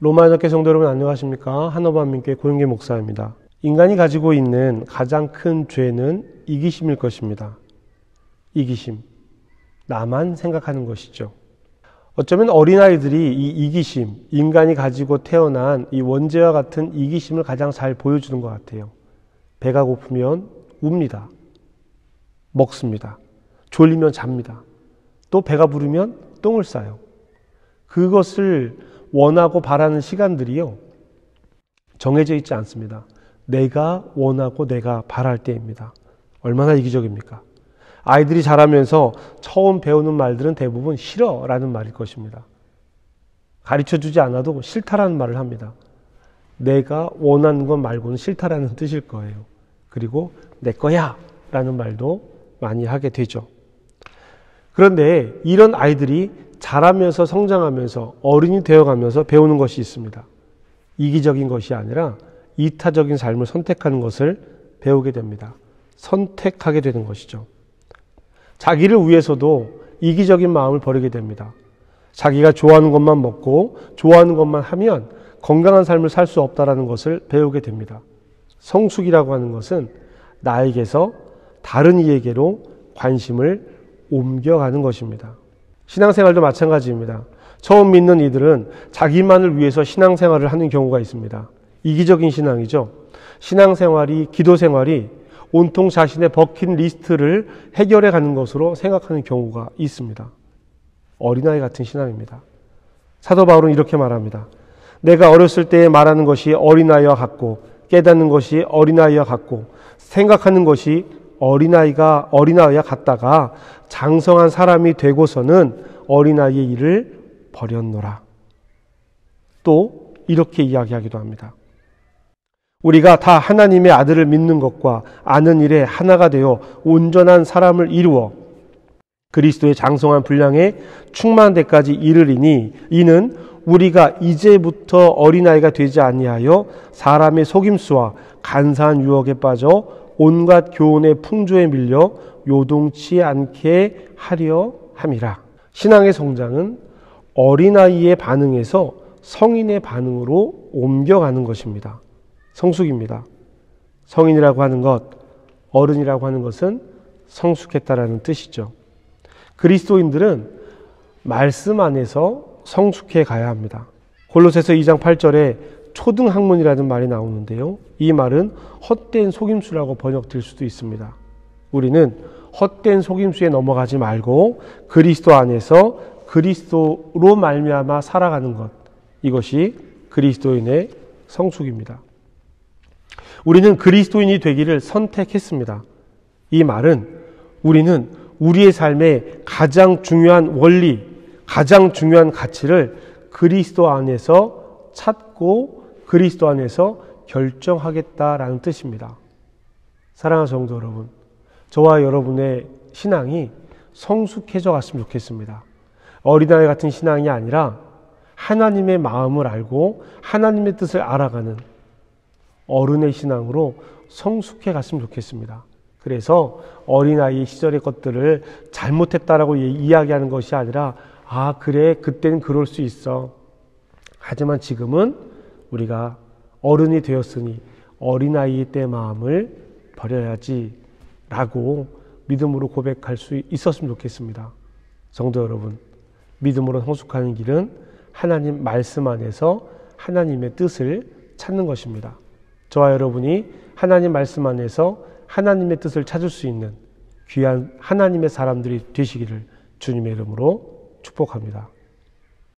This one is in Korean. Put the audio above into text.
로마인학교 성도 여러분 안녕하십니까? 한어반민교회 고영계 목사입니다. 인간이 가지고 있는 가장 큰 죄는 이기심일 것입니다. 이기심. 나만 생각하는 것이죠. 어쩌면 어린아이들이 이 이기심, 인간이 가지고 태어난 이 원죄와 같은 이기심을 가장 잘 보여주는 것 같아요. 배가 고프면 웁니다. 먹습니다. 졸리면 잡니다. 또 배가 부르면 똥을 싸요. 그것을 원하고 바라는 시간들이요, 정해져 있지 않습니다. 내가 원하고 내가 바랄 때입니다. 얼마나 이기적입니까? 아이들이 자라면서 처음 배우는 말들은 대부분 싫어라는 말일 것입니다. 가르쳐주지 않아도 싫다라는 말을 합니다. 내가 원하는 것 말고는 싫다라는 뜻일 거예요. 그리고 내 거야 라는 말도 많이 하게 되죠. 그런데 이런 아이들이 자라면서 성장하면서 어른이 되어가면서 배우는 것이 있습니다. 이기적인 것이 아니라 이타적인 삶을 선택하는 것을 배우게 됩니다. 선택하게 되는 것이죠. 자기를 위해서도 이기적인 마음을 버리게 됩니다. 자기가 좋아하는 것만 먹고 좋아하는 것만 하면 건강한 삶을 살 수 없다는 것을 배우게 됩니다. 성숙이라고 하는 것은 나에게서 다른 이에게로 관심을 옮겨가는 것입니다. 신앙생활도 마찬가지입니다. 처음 믿는 이들은 자기만을 위해서 신앙생활을 하는 경우가 있습니다. 이기적인 신앙이죠. 신앙생활이, 기도생활이 온통 자신의 버킷리스트를 해결해 가는 것으로 생각하는 경우가 있습니다. 어린아이 같은 신앙입니다. 사도 바울은 이렇게 말합니다. 내가 어렸을 때 말하는 것이 어린아이와 같고 깨닫는 것이 어린아이와 같고 생각하는 것이 어린아이와 같다가 장성한 사람이 되고서는 어린아이의 일을 버렸노라. 또 이렇게 이야기하기도 합니다. 우리가 다 하나님의 아들을 믿는 것과 아는 일에 하나가 되어 온전한 사람을 이루어 그리스도의 장성한 분량에 충만한 데까지 이르리니 이는 우리가 이제부터 어린아이가 되지 아니하여 사람의 속임수와 간사한 유혹에 빠져 온갖 교훈의 풍조에 밀려 요동치 않게 하려 함이라. 신앙의 성장은 어린아이의 반응에서 성인의 반응으로 옮겨가는 것입니다. 성숙입니다. 성인이라고 하는 것, 어른이라고 하는 것은 성숙했다라는 뜻이죠. 그리스도인들은 말씀 안에서 성숙해 가야 합니다. 골로새서 2장 8절에 초등학문이라는 말이 나오는데요. 이 말은 헛된 속임수라고 번역될 수도 있습니다. 우리는 헛된 속임수에 넘어가지 말고 그리스도 안에서 그리스도로 말미암아 살아가는 것, 이것이 그리스도인의 성숙입니다. 우리는 그리스도인이 되기를 선택했습니다. 이 말은 우리는 우리의 삶의 가장 중요한 원리, 가장 중요한 가치를 그리스도 안에서 찾고 그리스도 안에서 결정하겠다라는 뜻입니다. 사랑하는 성도 여러분, 저와 여러분의 신앙이 성숙해져 갔으면 좋겠습니다. 어린아이 같은 신앙이 아니라 하나님의 마음을 알고 하나님의 뜻을 알아가는 어른의 신앙으로 성숙해 갔으면 좋겠습니다. 그래서 어린아이 시절의 것들을 잘못했다라고 이야기하는 것이 아니라 그래, 그때는 그럴 수 있어. 하지만 지금은 우리가 어른이 되었으니 어린아이의 때 마음을 버려야지 라고 믿음으로 고백할 수 있었으면 좋겠습니다. 성도 여러분, 믿음으로 성숙하는 길은 하나님 말씀 안에서 하나님의 뜻을 찾는 것입니다. 저와 여러분이 하나님 말씀 안에서 하나님의 뜻을 찾을 수 있는 귀한 하나님의 사람들이 되시기를 주님의 이름으로 축복합니다.